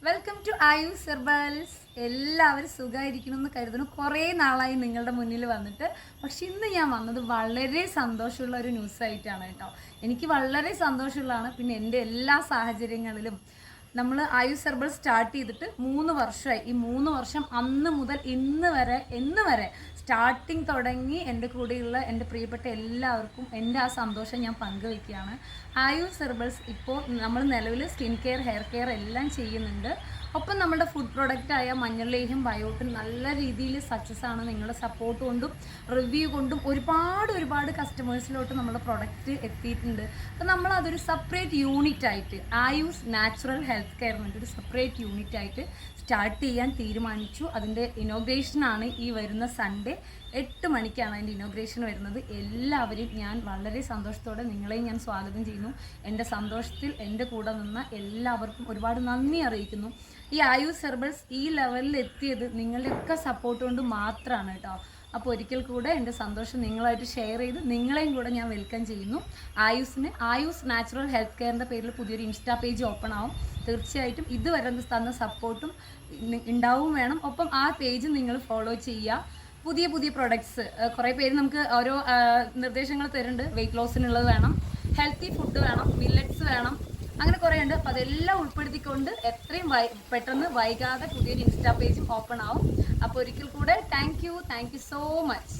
Welcome to ആയുസ് herbals. എല്ലാവരും സുഖമായിരിക്കണമെന്ന് കരുതുന്നു. കുറേ നാളായി നിങ്ങളുടെ മുന്നിൽ വന്നിട്ട്. പക്ഷെ ഇന്ന് ഞാൻ വന്നത് വളരെ സന്തോഷമുള്ള ഒരു ന്യൂസായിട്ടാണ് കേട്ടോ. എനിക്ക് വളരെ സന്തോഷമുള്ളതാണ്. പിന്നെ എൻ്റെ എല്ലാ സാഹചര്യങ്ങളിലും നമ്മൾ ആയുസ് ഹെർബൽ സ്റ്റാർട്ട് ചെയ്തിട്ട് 3 വർഷമായി. ഈ 3 വർഷം അന്ന് മുതൽ ഇന്ന് വരെ സ്റ്റാർട്ടിങ് തുടങ്ങി എൻ്റെ കൂടെയുള്ള എൻ്റെ പ്രിയപ്പെട്ട എല്ലാവർക്കും എൻ്റെ ആ സന്തോഷം ഞാൻ പങ്കുവയ്ക്കുകയാണ്. ആയുസ് ഹെർബൽസ് ഇപ്പോൾ നമ്മൾ നിലവിൽ സ്കിൻ കെയർ, ഹെയർ കെയർ എല്ലാം ചെയ്യുന്നുണ്ട്. ഒപ്പം നമ്മുടെ ഫുഡ് പ്രൊഡക്റ്റായ മഞ്ഞൾ ലേഹ്യം ബയോട്ടിൻ നല്ല രീതിയിൽ സക്സസ് ആണ്. നിങ്ങളുടെ സപ്പോർട്ട് കൊണ്ടും റിവ്യൂ കൊണ്ടും ഒരുപാട് കസ്റ്റമേഴ്സിലോട്ട് നമ്മുടെ പ്രൊഡക്റ്റ് എത്തിയിട്ടുണ്ട്. അപ്പോൾ നമ്മളതൊരു സെപ്പറേറ്റ് യൂണിറ്റ് ആയിട്ട് ആയുസ് നാച്ചുറൽ ഹെൽത്ത് കെയർ എന്നൊരു സെപ്പറേറ്റ് യൂണിറ്റ് ആയിട്ട് സ്റ്റാർട്ട് ചെയ്യാൻ തീരുമാനിച്ചു. അതിൻ്റെ ഇനോഗ്രേഷനാണ് ഈ വരുന്ന സൺഡേ 8 മണിക്കാണ് അതിൻ്റെ ഇനോഗ്രേഷൻ വരുന്നത്. എല്ലാവരെയും ഞാൻ വളരെ സന്തോഷത്തോടെ നിങ്ങളെയും ഞാൻ സ്വാഗതം ചെയ്യുന്നു. എൻ്റെ സന്തോഷത്തിൽ എൻ്റെ കൂടെ നിന്ന എല്ലാവർക്കും ഒരുപാട് നന്ദി അറിയിക്കുന്നു. ഈ ആയുസ് ഹെർബൽസ് ഈ ലെവലിൽ എത്തിയത് നിങ്ങളുടെയൊക്കെ സപ്പോർട്ട് കൊണ്ട് മാത്രമാണ് കേട്ടോ. അപ്പോൾ ഒരിക്കൽ കൂടെ എൻ്റെ സന്തോഷം നിങ്ങളായിട്ട് ഷെയർ ചെയ്ത് നിങ്ങളെയും കൂടെ ഞാൻ വെൽക്കം ചെയ്യുന്നു. ആയുസ് നാച്ചുറൽ ഹെൽത്ത് കെയറിൻ്റെ പേരിൽ പുതിയൊരു ഇൻസ്റ്റാ പേജ് ഓപ്പൺ ആവും. തീർച്ചയായിട്ടും ഇതുവരെ തന്ന സപ്പോർട്ടും ഉണ്ടാവും വേണം. ഒപ്പം ആ പേജ് നിങ്ങൾ ഫോളോ ചെയ്യുക. പുതിയ പ്രൊഡക്ട്സ് കുറേ പേര് നമുക്ക് ഓരോ നിർദ്ദേശങ്ങൾ തരുന്നുണ്ട്. വെയിറ്റ് ലോസിനുള്ളത് വേണം, ഹെൽത്തി ഫുഡ് വേണം, മില്ലറ്റ്സ് വേണം, അങ്ങനെ കുറേ ഉണ്ട്. അപ്പോൾ അതെല്ലാം ഉൾപ്പെടുത്തിക്കൊണ്ട് എത്രയും പെട്ടെന്ന് വൈകാതെ പുതിയൊരു ഇൻസ്റ്റാ പേജും ഓപ്പൺ ആവും. അപ്പോൾ ഒരിക്കൽ കൂടെ താങ്ക് യു സോ മച്ച്.